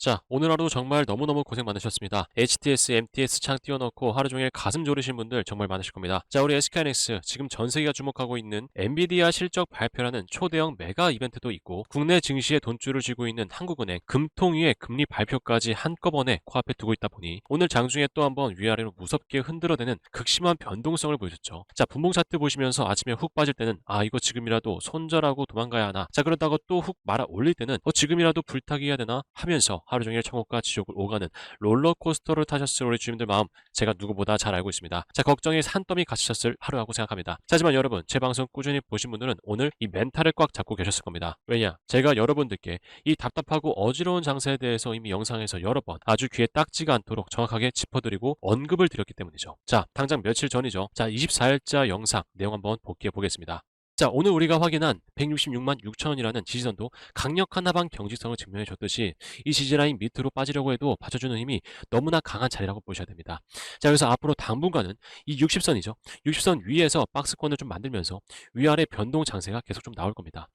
자, 오늘 하루 정말 너무너무 고생 많으셨습니다. HTS, MTS 창 띄워놓고 하루 종일 가슴 졸이신 분들 정말 많으실 겁니다. 자, 우리 SK하이닉스 지금 전 세계가 주목하고 있는 엔비디아 실적 발표라는 초대형 메가 이벤트도 있고 국내 증시에 돈줄을 쥐고 있는 한국은행 금통위의 금리 발표까지 한꺼번에 코앞에 두고 있다 보니 오늘 장중에 또 한번 위아래로 무섭게 흔들어대는 극심한 변동성을 보여줬죠. 자, 분봉 차트 보시면서 아침에 훅 빠질 때는 이거 지금이라도 손절하고 도망가야 하나. 자, 그러다가 또 훅 말아 올릴 때는 지금이라도 불타기 해야 되나 하면서 하루 종일 천국과 지옥을 오가는 롤러코스터를 타셨을 우리 주님들 마음 제가 누구보다 잘 알고 있습니다. 자, 걱정이 산더미 가시셨을 하루라고 생각합니다. 자, 하지만 여러분 제 방송 꾸준히 보신 분들은 오늘 이 멘탈을 꽉 잡고 계셨을 겁니다. 왜냐? 제가 여러분들께 이 답답하고 어지러운 장세에 대해서 이미 영상에서 여러 번 아주 귀에 딱지가 않도록 정확하게 짚어드리고 언급을 드렸기 때문이죠. 자, 당장 며칠 전이죠. 자, 24일자 영상 내용 한번 복귀해 보겠습니다. 자, 오늘 우리가 확인한 166만 6천원이라는 지지선도 강력한 하방 경직성을 증명해 줬듯이 이 지지라인 밑으로 빠지려고 해도 받쳐주는 힘이 너무나 강한 자리라고 보셔야 됩니다. 자, 그래서 앞으로 당분간은 이 60선이죠. 60선 위에서 박스권을 좀 만들면서 위아래 변동 장세가 계속 좀 나올 겁니다.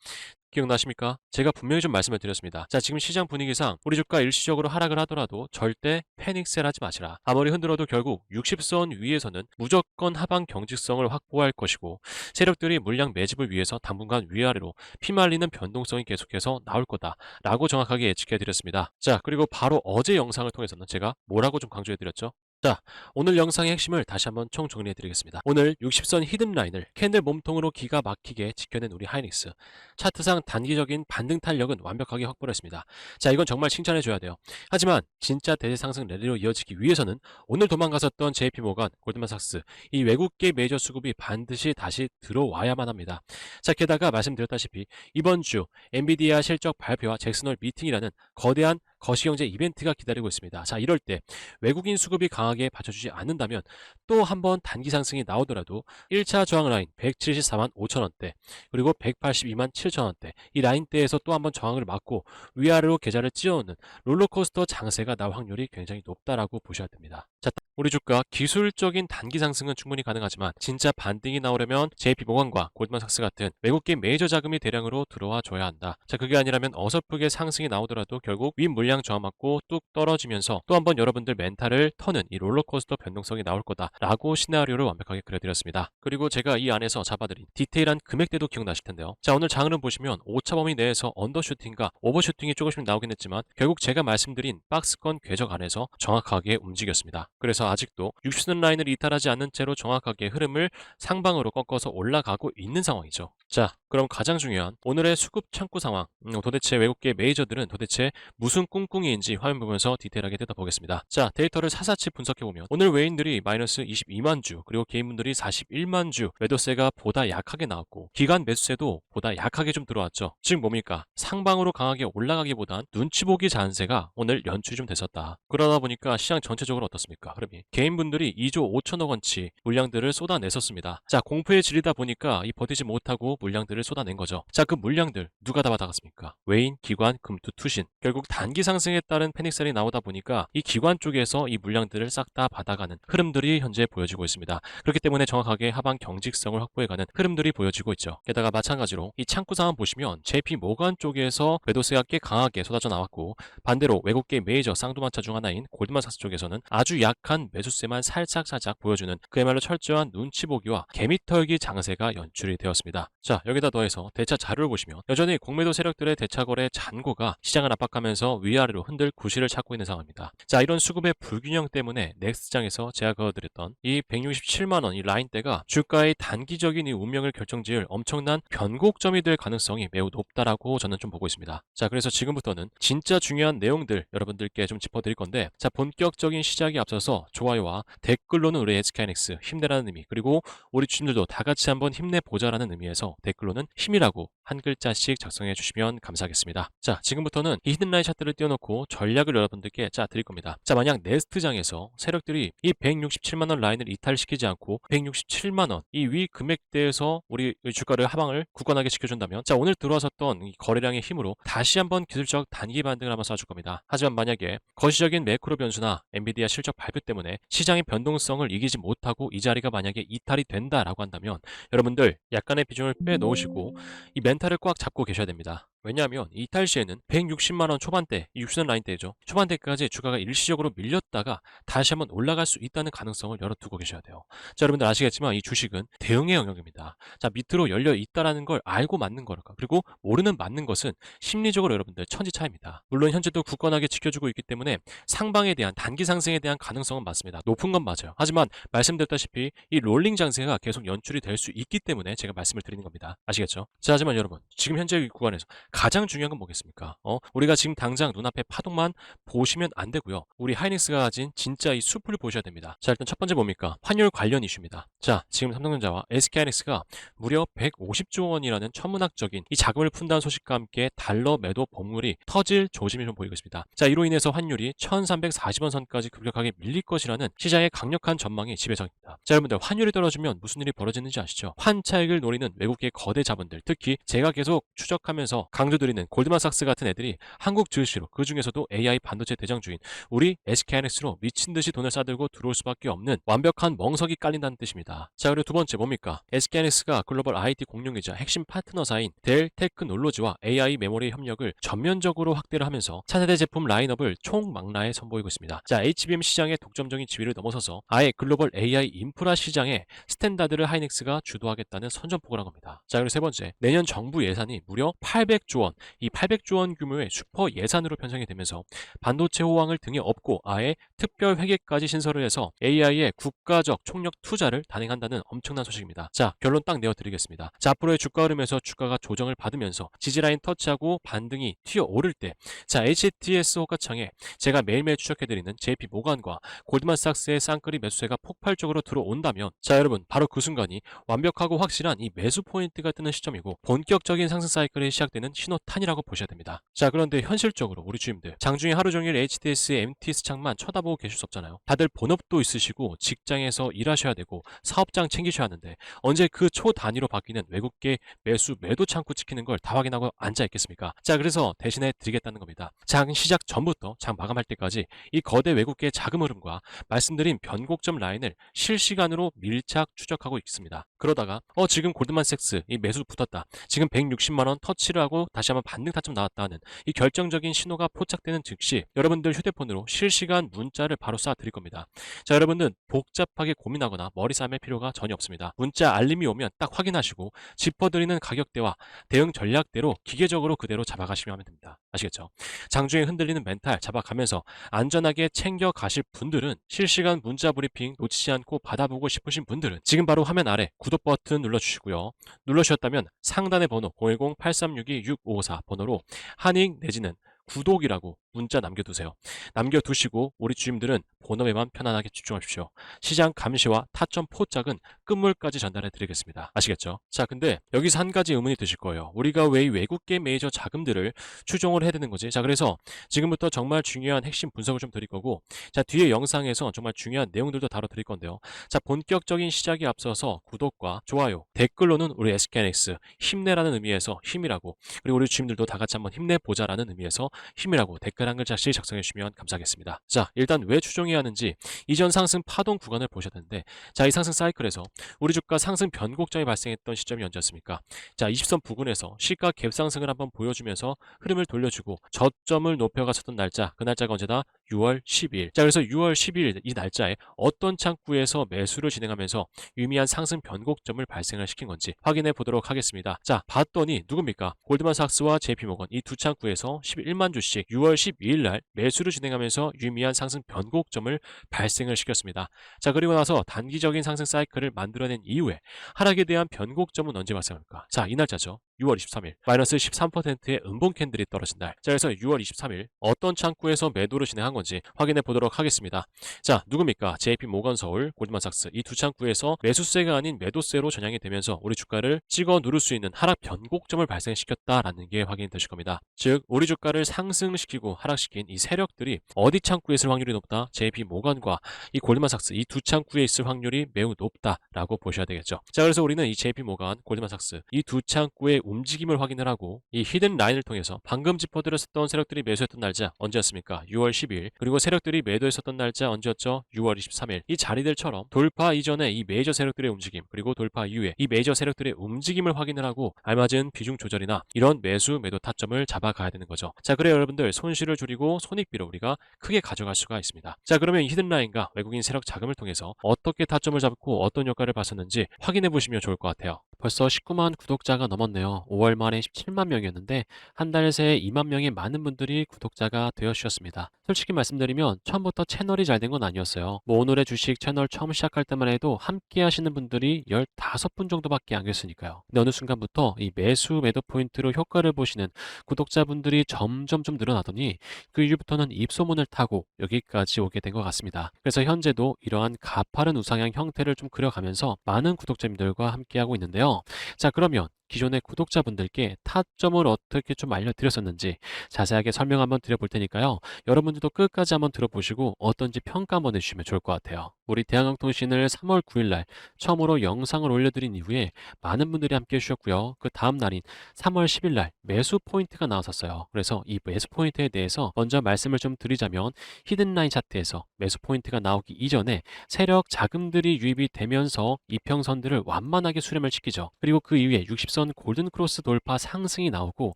기억나십니까? 제가 분명히 좀 말씀을 드렸습니다. 자, 지금 시장 분위기상 우리 주가 일시적으로 하락을 하더라도 절대 패닉셀 하지 마시라. 아무리 흔들어도 결국 60선 위에서는 무조건 하방 경직성을 확보할 것이고 세력들이 물량 매집을 위해서 당분간 위아래로 피말리는 변동성이 계속해서 나올 거다라고 정확하게 예측해 드렸습니다. 자, 그리고 바로 어제 영상을 통해서는 제가 뭐라고 좀 강조해 드렸죠? 자, 오늘 영상의 핵심을 다시 한번 총정리해 드리겠습니다. 오늘 60선 히든라인을 캔들 몸통으로 기가 막히게 지켜낸 우리 하이닉스. 차트상 단기적인 반등 탄력은 완벽하게 확보를 했습니다. 자, 이건 정말 칭찬해 줘야 돼요. 하지만 진짜 대세 상승 랠리로 이어지기 위해서는 오늘 도망갔었던 JP모건, 골드만삭스, 이 외국계 메이저 수급이 반드시 다시 들어와야만 합니다. 자, 게다가 말씀드렸다시피 이번 주 엔비디아 실적 발표와 잭슨홀 미팅이라는 거대한 거시경제 이벤트가 기다리고 있습니다. 자, 이럴 때 외국인 수급이 강하게 받쳐주지 않는다면 또 한 번 단기 상승이 나오더라도 1차 저항 라인 174만 5천원대 그리고 182만 7천원대 이 라인대에서 또 한 번 저항을 맞고 위아래로 계좌를 찌어오는 롤러코스터 장세가 나올 확률이 굉장히 높다라고 보셔야 됩니다. 자, 우리 주가 기술적인 단기 상승은 충분히 가능하지만 진짜 반등이 나오려면 JP모건과 골드만삭스 같은 외국계 메이저 자금이 대량으로 들어와 줘야 한다. 자, 그게 아니라면 어설프게 상승이 나오더라도 결국 윗 물량 저항 맞고 뚝 떨어지면서 또 한 번 여러분들 멘탈을 터는 이 롤러코스터 변동성이 나올 거다라고 시나리오를 완벽하게 그려드렸습니다. 그리고 제가 이 안에서 잡아드린 디테일한 금액대도 기억나실 텐데요. 자, 오늘 장은 보시면 오차 범위 내에서 언더슈팅과 오버슈팅이 조금씩 나오긴 했지만 결국 제가 말씀드린 박스권 궤적 안에서 정확하게 움직였습니다. 그래서 아직도 60선 라인을 이탈하지 않는 채로 정확하게 흐름을 상방으로 꺾어서 올라가고 있는 상황이죠. 자, 그럼 가장 중요한 오늘의 수급 창구 상황, 도대체 외국계 메이저들은 도대체 무슨 꿍꿍이인지 화면 보면서 디테일하게 뜯어보겠습니다. 자, 데이터를 사사치 분석해보면 오늘 외인들이 마이너스 22만 주 그리고 개인분들이 41만 주 매도세가 보다 약하게 나왔고 기관 매수세도 보다 약하게 좀 들어왔죠. 즉 뭡니까? 상방으로 강하게 올라가기보단 눈치 보기 잔세가 오늘 연출이 좀 됐었다. 그러다 보니까 시장 전체적으로 어떻습니까? 흐름이 개인분들이 2조 5천억 원치 물량들을 쏟아냈었습니다. 자, 공포에 질리다 보니까 이 버티지 못하고 물량들을 쏟아낸 거죠. 자, 그 물량들 누가 다 받아갔습니까? 외인, 기관, 금투, 투신. 결국 단기 상승에 따른 패닉셀이 나오다 보니까 이 기관 쪽에서 이 물량들을 싹 다 받아가는 흐름들이 현재 보여지고 있습니다. 그렇기 때문에 정확하게 하방 경직성을 확보해가는 흐름들이 보여지고 있죠. 게다가 마찬가지로 이 창구 상황 보시면 JP 모건 쪽에서 매도세가 꽤 강하게 쏟아져 나왔고 반대로 외국계 메이저 쌍두마차 중 하나인 골드만삭스 쪽에서는 아주 약한 매수세만 살짝 보여주는 그야말로 철저한 눈치 보기와 개미털기 장세가 연출이 되었습니다. 자, 여기다 더해서 대차 자료를 보시면 여전히 공매도 세력들의 대차 거래 잔고가 시장을 압박하면서 위아래로 흔들 구실을 찾고 있는 상황입니다. 자, 이런 수급의 불균형 때문에 넥스장에서 제가 그어드렸던 이 167만원 이 라인대가 주가의 단기적인 이 운명을 결정지을 엄청난 변곡점이 될 가능성이 매우 높다라고 저는 좀 보고 있습니다. 자, 그래서 지금부터는 진짜 중요한 내용들 여러분들께 좀 짚어드릴 건데 자, 본격적인 시작에 앞서서 좋아요와 댓글로는 우리 SK하이닉스 힘내라는 의미 그리고 우리 주님들도 다 같이 한번 힘내보자라는 의미에서 댓글로는 힘이라고 한 글자씩 작성해 주시면 감사하겠습니다. 자, 지금부터는 이 히든라인 차트를 띄워놓고 전략을 여러분들께 드릴 겁니다. 자, 만약 네스트장에서 세력들이 이 167만원 라인을 이탈시키지 않고 167만원 이 위 금액대에서 우리 주가를 하방을 굳건하게 지켜준다면 자, 오늘 들어왔었던 이 거래량의 힘으로 다시 한번 기술적 단기 반등을 한번 쏴줄 겁니다. 하지만 만약에 거시적인 매크로 변수나 엔비디아 실적 발표 때문에 시장의 변동성을 이기지 못하고 이 자리가 만약에 이탈이 된다라고 한다면 여러분들 약간의 비중을 빼놓으시고 이 멘탈을 꽉 잡고 계셔야 됩니다. 왜냐하면 이탈 시에는 160만 원 초반대, 이 60선 라인대죠. 초반대까지 주가가 일시적으로 밀렸다가 다시 한번 올라갈 수 있다는 가능성을 열어두고 계셔야 돼요. 자, 여러분들 아시겠지만 이 주식은 대응의 영역입니다. 자, 밑으로 열려 있다라는 걸 알고 맞는 거랄까. 그리고 모르는 맞는 것은 심리적으로 여러분들 천지차입니다. 물론 현재도 굳건하게 지켜주고 있기 때문에 상방에 대한 단기 상승에 대한 가능성은 맞습니다. 높은 건 맞아요. 하지만 말씀드렸다시피 이 롤링 장세가 계속 연출이 될 수 있기 때문에 제가 말씀을 드리는 겁니다. 아시겠죠? 자, 하지만 여러분 지금 현재 이 구간에서 가장 중요한 건 뭐겠습니까? 우리가 지금 당장 눈앞에 파동만 보시면 안 되고요. 우리 하이닉스가 가진 진짜 이 숲을 보셔야 됩니다. 자, 일단 첫 번째 뭡니까? 환율 관련 이슈입니다. 자, 지금 삼성전자와 SK하이닉스가 무려 150조 원이라는 천문학적인 이 자금을 푼다는 소식과 함께 달러 매도 봉물이 터질 조짐이 좀 보이고 있습니다. 자, 이로 인해서 환율이 1340원 선까지 급격하게 밀릴 것이라는 시장의 강력한 전망이 지배적입니다. 자, 여러분들 환율이 떨어지면 무슨 일이 벌어지는지 아시죠? 환차익을 노리는 외국계 거대 자본들, 특히 제가 계속 추적하면서 강조드리는 골드만삭스 같은 애들이 한국 증시로, 그 중에서도 AI 반도체 대장주인 우리 SK하이닉스로 미친 듯이 돈을 싸들고 들어올 수밖에 없는 완벽한 멍석이 깔린다는 뜻입니다. 자, 그리고 두 번째 뭡니까? SK하이닉스가 글로벌 IT 공룡이자 핵심 파트너사인 델 테크놀로지와 AI 메모리 협력을 전면적으로 확대를 하면서 차세대 제품 라인업을 총망라에 선보이고 있습니다. 자, HBM 시장의 독점적인 지위를 넘어서서 아예 글로벌 AI 인프라 시장의 스탠다드를 하이닉스가 주도하겠다는 선전포고란 겁니다. 자, 그리고 세 번째, 내년 정부 예산이 무려 800조 원, 이 800조 원 규모의 슈퍼 예산으로 편성이 되면서 반도체 호황을 등에 업고 아예 특별 회계까지 신설을 해서 AI의 국가적 총력 투자를 단행한다는 엄청난 소식입니다. 자, 결론 딱 내어드리겠습니다. 자, 앞으로의 주가 흐름에서 주가가 조정을 받으면서 지지라인 터치하고 반등이 튀어오를 때, 자, HTS 호가창에 제가 매일매일 추적해드리는 JP 모간과 골드만삭스의 쌍끌이 매수세가 폭발적으로 들어온다면, 자, 여러분 바로 그 순간이 완벽하고 확실한 이 매수 포인트가 뜨는 시점이고 본격적인 상승 사이클이 시작되는 신호탄이라고 보셔야 됩니다. 자, 그런데 현실적으로 우리 주임들 장중에 하루 종일 HTS, MTS 창만 쳐다보고 계실 수 없잖아요. 다들 본업도 있으시고 직장에서 일하셔야 되고 사업장 챙기셔야 하는데 언제 그 초단위로 바뀌는 외국계 매수 매도 창구 지키는 걸 다 확인하고 앉아 있겠습니까? 자, 그래서 대신해 드리겠다는 겁니다. 장 시작 전부터 장 마감할 때까지 이 거대 외국계 자금 흐름과 말씀드린 변곡점 라인을 실시간으로 밀착 추적하고 있습니다. 그러다가 지금 골드만삭스 이 매수 붙었다, 지금 160만 원 터치를 하고 다시 한번 반등 타점 나왔다는 이 결정적인 신호가 포착되는 즉시 여러분들 휴대폰으로 실시간 문자를 바로 쏴 드릴 겁니다. 자, 여러분들 복잡하게 고민하거나 머리 싸맬 필요가 전혀 없습니다. 문자 알림이 오면 딱 확인하시고 짚어드리는 가격대와 대응 전략대로 기계적으로 그대로 잡아가시면 하면 됩니다. 아시겠죠? 장중에 흔들리는 멘탈 잡아가면서 안전하게 챙겨 가실 분들은 실시간 문자 브리핑 놓치지 않고 받아보고 싶으신 분들은 지금 바로 화면 아래 구독 버튼 눌러주시고요. 눌러주셨다면 상단의 번호 010-8362-6554 번호로 한익 내지는 구독이라고 문자 남겨두세요. 남겨두시고 우리 주임들은 본업에만 편안하게 집중하십시오. 시장 감시와 타점 포착은 끝물까지 전달해 드리겠습니다. 아시겠죠? 자, 근데 여기서 한 가지 의문이 드실 거예요. 우리가 왜 이 외국계 메이저 자금들을 추종을 해야 되는 거지? 자, 그래서 지금부터 정말 중요한 핵심 분석을 좀 드릴 거고, 자, 뒤에 영상에서 정말 중요한 내용들도 다뤄 드릴 건데요. 자, 본격적인 시작에 앞서서 구독과 좋아요, 댓글로는 우리 SK하이닉스 힘내라는 의미에서 힘이라고, 그리고 우리 주임들도 다 같이 한번 힘내보자라는 의미에서 힘이라고 댓글 한 글자씩 작성해 주시면 감사하겠습니다. 자, 일단 왜 추종해야 하는지 이전 상승 파동 구간을 보셔야 되는데, 자, 이 상승 사이클에서 우리 주가 상승 변곡점이 발생했던 시점이 언제였습니까? 자, 20선 부근에서 시가 갭상승을 한번 보여주면서 흐름을 돌려주고 저점을 높여갔었던 날짜, 그 날짜가 언제다? 6월 12일. 자, 그래서 6월 12일 이 날짜에 어떤 창구에서 매수를 진행하면서 유의미한 상승 변곡점을 발생을 시킨 건지 확인해 보도록 하겠습니다. 자, 봤더니 누굽니까? 골드만삭스와 JP모건 이 두 창구에서 11만 주씩 6월 12일 날 매수를 진행하면서 유의미한 상승 변곡점을 발생을 시켰습니다. 자, 그리고 나서 단기적인 상승 사이클을 만들어낸 이후에 하락에 대한 변곡점은 언제 발생할까? 자, 이 날짜죠. 6월 23일 마이너스 13%의 음봉 캔들이 떨어진 날. 자, 그래서 6월 23일 어떤 창구에서 매도를 진행한 건지 확인해 보도록 하겠습니다. 자, 누굽니까? JP 모건 서울, 골드만삭스 이 두 창구에서 매수세가 아닌 매도세로 전향이 되면서 우리 주가를 찍어 누를 수 있는 하락 변곡점을 발생시켰다라는 게 확인이 되실 겁니다. 즉, 우리 주가를 상승시키고 하락시킨 이 세력들이 어디 창구에 있을 확률이 높다? JP 모건과 이 골드만삭스 이 두 창구에 있을 확률이 매우 높다라고 보셔야 되겠죠. 자, 그래서 우리는 이 JP 모건, 골드만삭스 이 두 창구의 움직임을 확인을 하고 이 히든 라인을 통해서 방금 짚어드렸었던 세력들이 매수했던 날짜 언제였습니까? 6월 12일 10일, 그리고 세력들이 매도했었던 날짜 언제였죠? 6월 23일. 이 자리들처럼 돌파 이전에 이 메이저 세력들의 움직임, 그리고 돌파 이후에 이 메이저 세력들의 움직임을 확인을 하고 알맞은 비중 조절이나 이런 매수 매도 타점을 잡아가야 되는 거죠. 자, 그래 여러분들 손실을 줄이고 손익비를 우리가 크게 가져갈 수가 있습니다. 자, 그러면 이 히든라인과 외국인 세력 자금을 통해서 어떻게 타점을 잡고 어떤 효과를 봤었는지 확인해 보시면 좋을 것 같아요. 벌써 19만 구독자가 넘었네요. 5월 말에 17만 명이었는데 한 달 새에 2만 명의 많은 분들이 구독자가 되어 주셨습니다. 솔직히 말씀드리면 처음부터 채널이 잘 된 건 아니었어요. 뭐 오늘의 주식 채널 처음 시작할 때만 해도 함께 하시는 분들이 15분 정도밖에 안 계셨으니까요. 근데 어느 순간부터 이 매수 매도 포인트로 효과를 보시는 구독자분들이 점점 좀 늘어나더니 그 이후부터는 입소문을 타고 여기까지 오게 된 것 같습니다. 그래서 현재도 이러한 가파른 우상향 형태를 좀 그려가면서 많은 구독자님들과 함께하고 있는데요. 자, 그러면 기존의 구독자분들께 타점을 어떻게 좀 알려드렸었는지 자세하게 설명 한번 드려볼 테니까요. 여러분들도 끝까지 한번 들어보시고 어떤지 평가 한번 해주시면 좋을 것 같아요. 우리 대한항통신을 3월 9일 날 처음으로 영상을 올려드린 이후에 많은 분들이 함께 해주셨고요. 그 다음 날인 3월 10일 날 매수 포인트가 나왔었어요. 그래서 이 매수 포인트에 대해서 먼저 말씀을 좀 드리자면 히든라인 차트에서 매수 포인트가 나오기 이전에 세력 자금들이 유입이 되면서 이평선들을 완만하게 수렴을 시키죠. 그리고 그 이후에 60선 골든크로스 돌파 상승이 나오고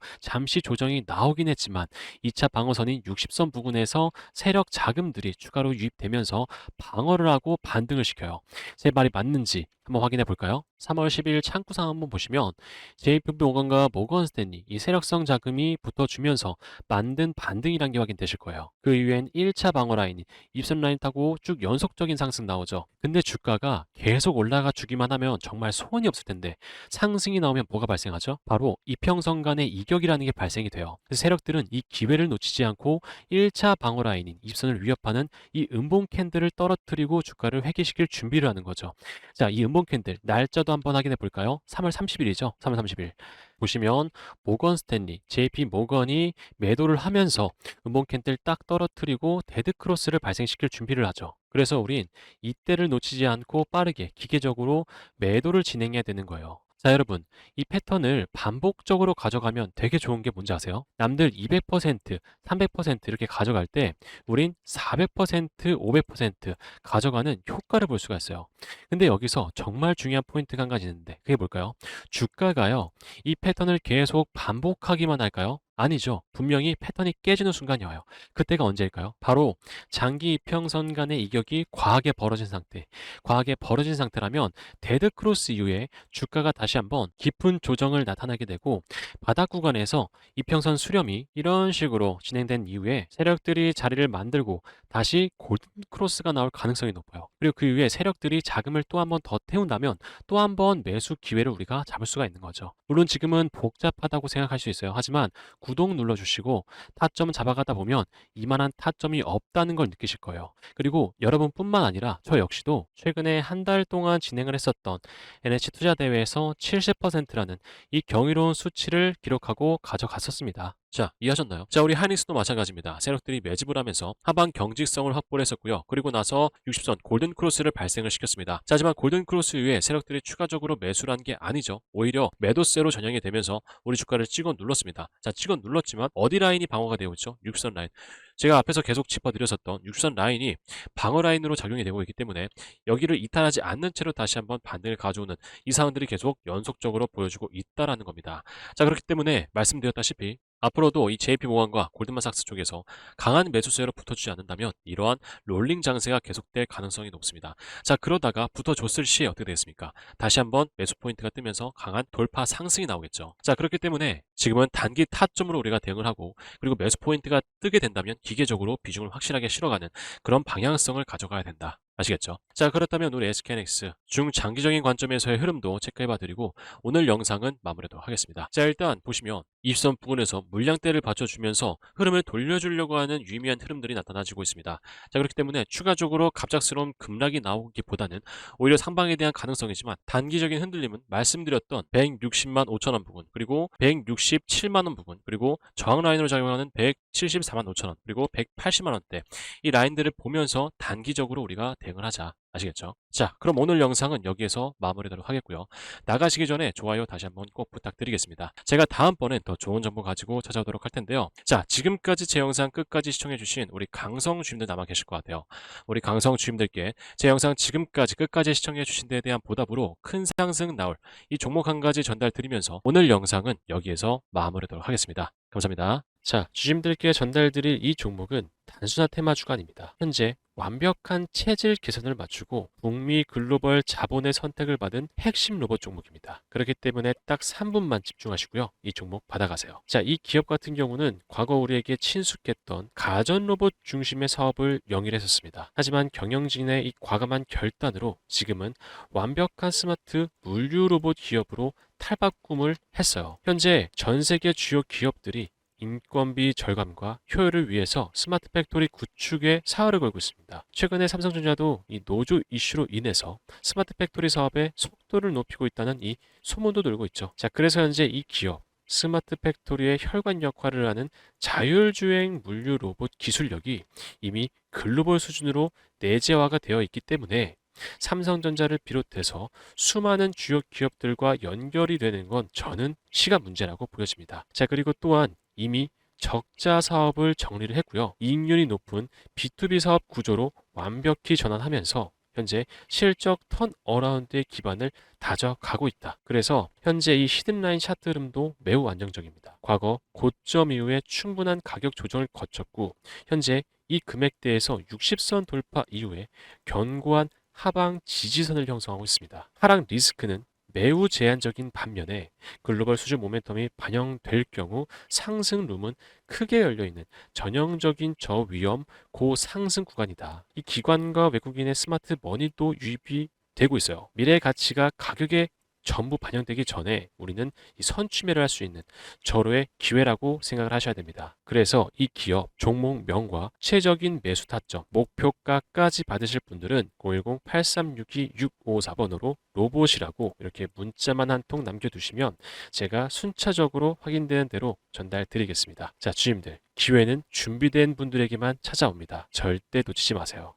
잠시 조정이 나오긴 했지만 2차 방어선인 60선 부근에서 세력 자금들이 추가로 유입되면서 방어를 하고 반등을 시켜요. 제 말이 맞는지 한번 확인해 볼까요? 3월 10일 창구상 한번 보시면 JP모건과 모건스탠리 이 세력성 자금이 붙어주면서 만든 반등이란 게 확인되실 거예요. 그 이후엔 1차 방어 라인이 입선 라인 타고 쭉 연속적인 상승 나오죠. 근데 주가가 계속 올라가 주기만 하면 정말 소원이 없을 텐데 상승이 나오면 뭐가 발생하죠? 바로 이평선 간의 이격이라는 게 발생이 돼요. 그래서 세력들은 이 기회를 놓치지 않고 1차 방어 라인인 입선을 위협하는 이 음봉 캔들을 떨어뜨리고 주가를 회귀시킬 준비를 하는 거죠. 자, 이 음봉 캔들 날짜도 한번 확인해 볼까요? 3월 30일이죠. 3월 30일. 보시면 모건 스탠리, JP 모건이 매도를 하면서 음봉 캔들 딱 떨어뜨리고 데드 크로스를 발생시킬 준비를 하죠. 그래서 우린 이때를 놓치지 않고 빠르게 기계적으로 매도를 진행해야 되는 거예요. 자, 여러분, 이 패턴을 반복적으로 가져가면 되게 좋은 게 뭔지 아세요? 남들 200%, 300% 이렇게 가져갈 때 우린 400%, 500% 가져가는 효과를 볼 수가 있어요. 근데 여기서 정말 중요한 포인트가 한 가지 있는데 그게 뭘까요? 주가가요, 이 패턴을 계속 반복하기만 할까요? 아니죠. 분명히 패턴이 깨지는 순간이 와요. 그때가 언제일까요? 바로 장기 이평선 간의 이격이 과하게 벌어진 상태. 과하게 벌어진 상태라면 데드 크로스 이후에 주가가 다시 한번 깊은 조정을 나타나게 되고 바닥 구간에서 이평선 수렴이 이런 식으로 진행된 이후에 세력들이 자리를 만들고 다시 골든 크로스가 나올 가능성이 높아요. 그리고 그 이후에 세력들이 자금을 또 한 번 더 태운다면 또 한 번 매수 기회를 우리가 잡을 수가 있는 거죠. 물론 지금은 복잡하다고 생각할 수 있어요. 하지만 구독 눌러주시고 타점 잡아가다 보면 이만한 타점이 없다는 걸 느끼실 거예요. 그리고 여러분뿐만 아니라 저 역시도 최근에 한 달 동안 진행을 했었던 NH 투자 대회에서 70%라는 이 경이로운 수치를 기록하고 가져갔었습니다. 자, 이해하셨나요? 자, 우리 하이닉스도 마찬가지입니다. 세력들이 매집을 하면서 하방 경직성을 확보를 했었고요. 그리고 나서 60선 골든 크로스를 발생을 시켰습니다. 자, 하지만 골든 크로스 이후에 세력들이 추가적으로 매수를 한 게 아니죠. 오히려 매도세로 전형이 되면서 우리 주가를 찍어 눌렀습니다. 자, 찍어 눌렀지만 어디 라인이 방어가 되고 있죠? 60선 라인. 제가 앞에서 계속 짚어드렸었던 60선 라인이 방어 라인으로 작용이 되고 있기 때문에 여기를 이탈하지 않는 채로 다시 한번 반등을 가져오는 이 상황들이 계속 연속적으로 보여주고 있다라는 겁니다. 자, 그렇기 때문에 말씀드렸다시피 앞으로도 이 JP모건과 골드만삭스 쪽에서 강한 매수세로 붙어주지 않는다면 이러한 롤링 장세가 계속될 가능성이 높습니다. 자, 그러다가 붙어줬을 시에 어떻게 되겠습니까? 다시 한번 매수 포인트가 뜨면서 강한 돌파 상승이 나오겠죠. 자, 그렇기 때문에 지금은 단기 타점으로 우리가 대응을 하고 그리고 매수 포인트가 뜨게 된다면 기계적으로 비중을 확실하게 실어가는 그런 방향성을 가져가야 된다. 아시겠죠? 자, 그렇다면 우리 SK하이닉스 중장기적인 관점에서의 흐름도 체크해봐드리고 오늘 영상은 마무리하도록 하겠습니다. 자, 일단 보시면 20선 부근에서 물량대를 받쳐주면서 흐름을 돌려주려고 하는 유의미한 흐름들이 나타나지고 있습니다. 자, 그렇기 때문에 추가적으로 갑작스러운 급락이 나오기보다는 오히려 상방에 대한 가능성이지만 단기적인 흔들림은 말씀드렸던 160만 5천 원 부근, 그리고 167만 원 부근, 그리고 저항 라인으로 작용하는 174만 5천 원, 그리고 180만 원대 이 라인들을 보면서 단기적으로 우리가 대응을 하자. 아시겠죠? 자, 그럼 오늘 영상은 여기에서 마무리하도록 하겠고요. 나가시기 전에 좋아요 다시 한번 꼭 부탁드리겠습니다. 제가 다음번엔 더 좋은 정보 가지고 찾아오도록 할 텐데요. 자, 지금까지 제 영상 끝까지 시청해주신 우리 강성 주임들 남아 계실 것 같아요. 우리 강성 주임들께 제 영상 지금까지 끝까지 시청해주신 데에 대한 보답으로 큰 상승 나올 이 종목 한 가지 전달드리면서 오늘 영상은 여기에서 마무리하도록 하겠습니다. 감사합니다. 자, 주심들께 전달드릴 이 종목은 단순한 테마 주간입니다. 현재 완벽한 체질 개선을 맞추고 북미 글로벌 자본의 선택을 받은 핵심 로봇 종목입니다. 그렇기 때문에 딱 3분만 집중하시고요. 이 종목 받아가세요. 자, 이 기업 같은 경우는 과거 우리에게 친숙했던 가전 로봇 중심의 사업을 영위했었습니다. 하지만 경영진의 이 과감한 결단으로 지금은 완벽한 스마트 물류 로봇 기업으로 탈바꿈을 했어요. 현재 전 세계 주요 기업들이 인건비 절감과 효율을 위해서 스마트 팩토리 구축에 사활을 걸고 있습니다. 최근에 삼성전자도 이 노조 이슈로 인해서 스마트 팩토리 사업의 속도를 높이고 있다는 이 소문도 돌고 있죠. 자, 그래서 현재 이 기업 스마트 팩토리의 혈관 역할을 하는 자율주행 물류 로봇 기술력이 이미 글로벌 수준으로 내재화가 되어 있기 때문에 삼성전자를 비롯해서 수많은 주요 기업들과 연결이 되는 건 저는 시간 문제라고 보여집니다. 자, 그리고 또한 이미 적자 사업을 정리를 했고요. 이익률이 높은 B2B 사업 구조로 완벽히 전환하면서 현재 실적 턴어라운드의 기반을 다져가고 있다. 그래서 현재 이 히든라인 차트 흐름도 매우 안정적입니다. 과거 고점 이후에 충분한 가격 조정을 거쳤고 현재 이 금액대에서 60선 돌파 이후에 견고한 하방 지지선을 형성하고 있습니다. 하락 리스크는 매우 제한적인 반면에 글로벌 수주 모멘텀이 반영될 경우 상승 룸은 크게 열려있는 전형적인 저위험 고상승 구간이다. 이 기관과 외국인의 스마트 머니도 유입이 되고 있어요. 미래의 가치가 가격에 전부 반영되기 전에 우리는 이 선취매를 할 수 있는 절호의 기회라고 생각을 하셔야 됩니다. 그래서 이 기업 종목명과 최적인 매수 타점, 목표가까지 받으실 분들은 010-8362-654번으로 로봇이라고 이렇게 문자만 한 통 남겨두시면 제가 순차적으로 확인되는 대로 전달 드리겠습니다. 자, 주임들, 기회는 준비된 분들에게만 찾아옵니다. 절대 놓치지 마세요.